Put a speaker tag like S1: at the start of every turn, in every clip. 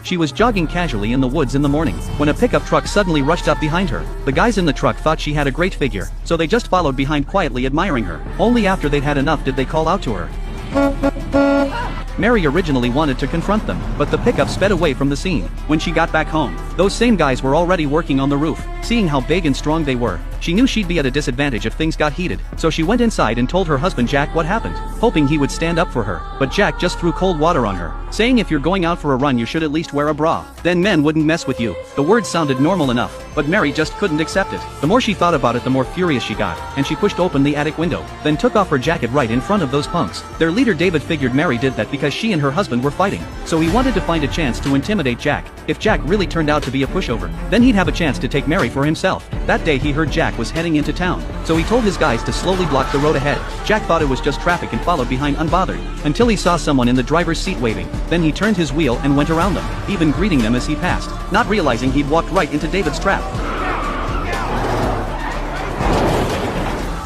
S1: She was jogging casually in the woods in the morning, when a pickup truck suddenly rushed up behind her. The guys in the truck thought she had a great figure, so they just followed behind quietly admiring her. Only after they'd had enough did they call out to her. Mary originally wanted to confront them, but the pickup sped away from the scene. When she got back home, those same guys were already working on the roof. Seeing how big and strong they were, she knew she'd be at a disadvantage if things got heated, so she went inside and told her husband Jack what happened, hoping he would stand up for her. But Jack just threw cold water on her, saying if you're going out for a run you should at least wear a bra, then men wouldn't mess with you. The words sounded normal enough, but Mary just couldn't accept it. The more she thought about it, the more furious she got, and she pushed open the attic window, then took off her jacket right in front of those punks. Their leader David figured Mary did that because she and her husband were fighting, so he wanted to find a chance to intimidate Jack. If Jack really turned out to be a pushover, then he'd have a chance to take Mary for himself. That day he heard Jack was heading into town, so he told his guys to slowly block the road ahead. Jack thought it was just traffic and followed behind unbothered, until he saw someone in the driver's seat waving. Then he turned his wheel and went around them, even greeting them as he passed, not realizing he'd walked right into David's trap.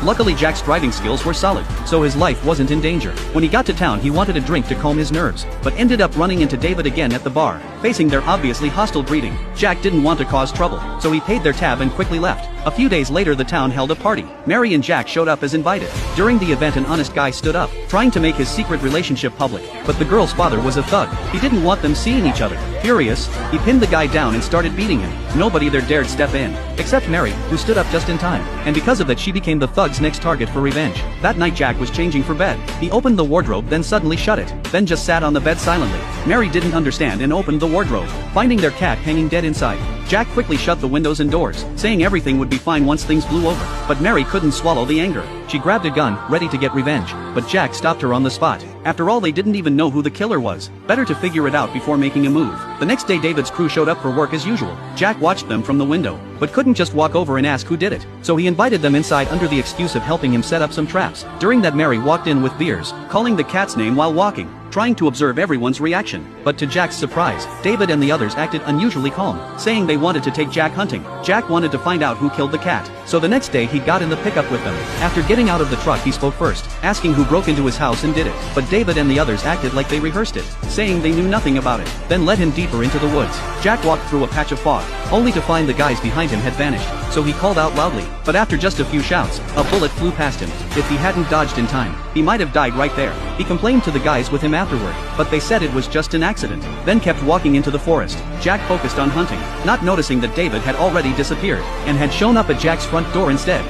S1: Luckily Jack's driving skills were solid, so his life wasn't in danger. When he got to town he wanted a drink to calm his nerves, but ended up running into David again at the bar. Facing their obviously hostile greeting, Jack didn't want to cause trouble, so he paid their tab and quickly left. A few days later the town held a party. Mary and Jack showed up as invited. During the event an honest guy stood up, trying to make his secret relationship public, but the girl's father was a thug. He didn't want them seeing each other. Furious, he pinned the guy down and started beating him. Nobody there dared step in, except Mary, who stood up just in time, and because of that she became the thug's next target for revenge. That night Jack was changing for bed. He opened the wardrobe then suddenly shut it, then just sat on the bed silently. Mary didn't understand and opened the wardrobe, finding their cat hanging dead inside. Jack quickly shut the windows and doors, saying everything would be fine once things blew over. But Mary couldn't swallow the anger. She grabbed a gun, ready to get revenge, but Jack stopped her on the spot. After all, they didn't even know who the killer was. Better to figure it out before making a move. The next day David's crew showed up for work as usual. Jack watched them from the window, but couldn't just walk over and ask who did it, so he invited them inside under the excuse of helping him set up some traps. During that Mary walked in with beers, calling the cat's name while walking, trying to observe everyone's reaction. But to Jack's surprise, David and the others acted unusually calm, saying they wanted to take Jack hunting. Jack wanted to find out who killed the cat, so the next day he got in the pickup with them. After getting out of the truck he spoke first, asking who broke into his house and did it, but David and the others acted like they rehearsed it, saying they knew nothing about it, then led him deeper into the woods. Jack walked through a patch of fog, only to find the guys behind him had vanished, so he called out loudly, but after just a few shouts, a bullet flew past him. If he hadn't dodged in time, he might have died right there. He complained to the guys with him afterward, but they said it was just an accident, then kept walking into the forest. Jack focused on hunting, not noticing that David had already disappeared, and had shown up at Jack's front door instead.